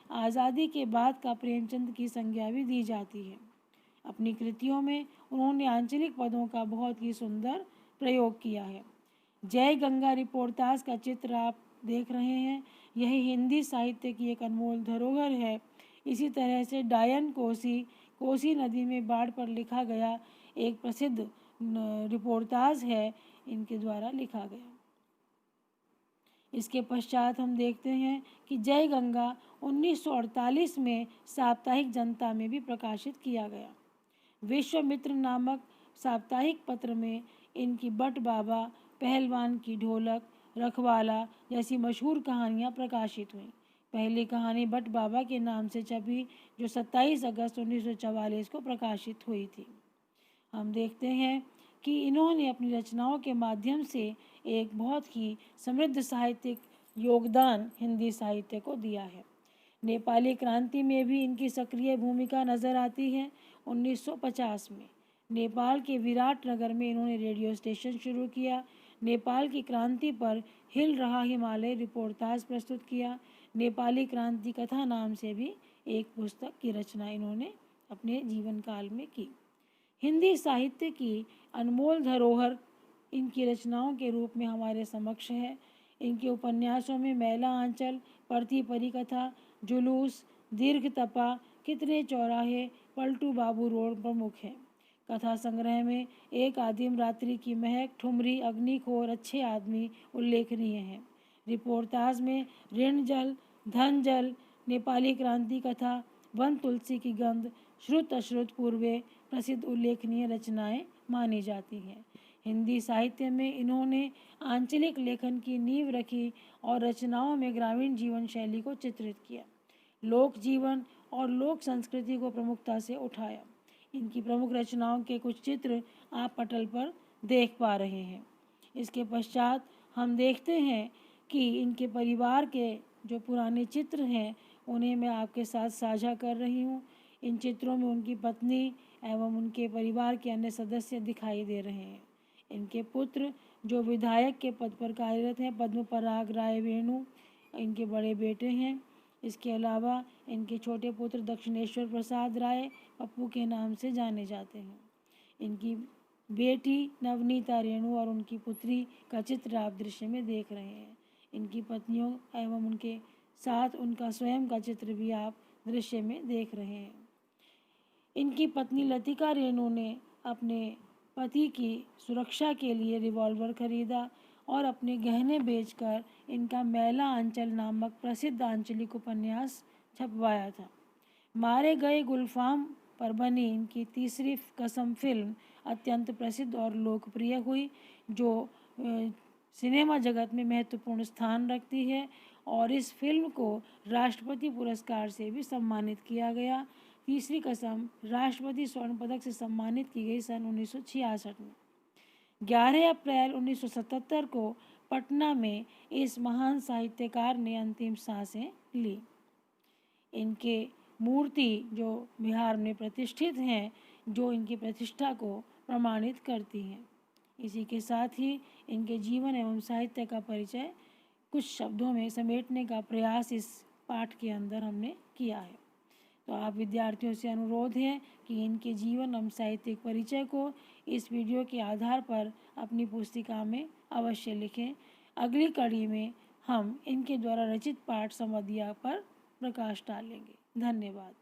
आज़ादी के बाद का प्रेमचंद की संज्ञा भी दी जाती है। अपनी कृतियों में उन्होंने आंचलिक पदों का बहुत ही सुंदर प्रयोग किया है। जय गंगा रिपोर्टाज का चित्र आप देख रहे हैं, यह हिंदी साहित्य की एक अनमोल धरोहर है। इसी तरह से डायन कोसी नदी में बाढ़ पर लिखा गया एक प्रसिद्ध रिपोर्टाज है, इनके द्वारा लिखा गया। इसके पश्चात हम देखते हैं कि जय गंगा 1948 में साप्ताहिक जनता में भी प्रकाशित किया गया। विश्वामित्र नामक साप्ताहिक पत्र में इनकी बट बाबा, पहलवान की ढोलक, रखवाला जैसी मशहूर कहानियाँ प्रकाशित हुईं। पहली कहानी बट बाबा के नाम से छपी, जो 27 अगस्त 1944 को प्रकाशित हुई थी। हम देखते हैं कि इन्होंने अपनी रचनाओं के माध्यम से एक बहुत ही समृद्ध साहित्यिक योगदान हिंदी साहित्य को दिया है। नेपाली क्रांति में भी इनकी सक्रिय भूमिका नज़र आती है। 1950 में नेपाल के विराटनगर में इन्होंने रेडियो स्टेशन शुरू किया। नेपाल की क्रांति पर हिल रहा हिमालय रिपोर्टाज प्रस्तुत किया। नेपाली क्रांति कथा नाम से भी एक पुस्तक की रचना इन्होंने अपने जीवन काल में की। हिंदी साहित्य की अनमोल धरोहर इनकी रचनाओं के रूप में हमारे समक्ष है। इनके उपन्यासों में मैला आंचल, पर्थी परिकथा, जुलूस, दीर्घ तपा, कितने चौराहे, पलटू बाबू रोड प्रमुख है। कथा संग्रह में एक आदिम रात्रि की महक, ठुमरी, अग्निखोर, अच्छे आदमी उल्लेखनीय हैं। रिपोर्टाज में ऋण जल, धन जल, नेपाली क्रांति कथा, वन तुलसी की गंध, श्रुत अश्रुत पूर्वे प्रसिद्ध उल्लेखनीय रचनाएं मानी जाती हैं। हिंदी साहित्य में इन्होंने आंचलिक लेखन की नींव रखी और रचनाओं में ग्रामीण जीवन शैली को चित्रित किया, लोक जीवन और लोक संस्कृति को प्रमुखता से उठाया। इनकी प्रमुख रचनाओं के कुछ चित्र आप पटल पर देख पा रहे हैं। इसके पश्चात हम देखते हैं कि इनके परिवार के जो पुराने चित्र हैं उन्हें मैं आपके साथ साझा कर रही हूँ। इन चित्रों में उनकी पत्नी एवं उनके परिवार के अन्य सदस्य दिखाई दे रहे हैं। इनके पुत्र जो विधायक के पद पर कार्यरत हैं, पद्म पराग राय वेणु इनके बड़े बेटे हैं। इसके अलावा इनके छोटे पुत्र दक्षिणेश्वर प्रसाद राय पप्पू के नाम से जाने जाते हैं। इनकी बेटी नवनीता रेणु और उनकी पुत्री का चित्र आप दृश्य में देख रहे हैं। इनकी पत्नियों एवं उनके साथ उनका स्वयं का चित्र भी आप दृश्य में देख रहे हैं। इनकी पत्नी लतिका रेणु ने अपने पति की सुरक्षा के लिए रिवॉल्वर खरीदा और अपने गहने बेचकर इनका मैला आंचल नामक प्रसिद्ध आंचलिक उपन्यास छपवाया था। मारे गए गुलफाम पर बनी इनकी तीसरी कसम फिल्म अत्यंत प्रसिद्ध और लोकप्रिय हुई, जो सिनेमा जगत में महत्वपूर्ण स्थान रखती है और इस फिल्म को राष्ट्रपति पुरस्कार से भी सम्मानित किया गया। तीसरी कसम राष्ट्रपति स्वर्ण पदक से सम्मानित की गई सन 1966 में। 11 अप्रैल 1977 को पटना में इस महान साहित्यकार ने अंतिम सांसें ली। इनके मूर्ति जो बिहार में प्रतिष्ठित हैं, जो इनकी प्रतिष्ठा को प्रमाणित करती हैं। इसी के साथ ही इनके जीवन एवं साहित्य का परिचय कुछ शब्दों में समेटने का प्रयास इस पाठ के अंदर हमने किया है। तो आप विद्यार्थियों से अनुरोध है कि इनके जीवन एवं साहित्यिक परिचय को इस वीडियो के आधार पर अपनी पुस्तिका में अवश्य लिखें। अगली कड़ी में हम इनके द्वारा रचित पाठ समधिया पर प्रकाश डालेंगे। धन्यवाद।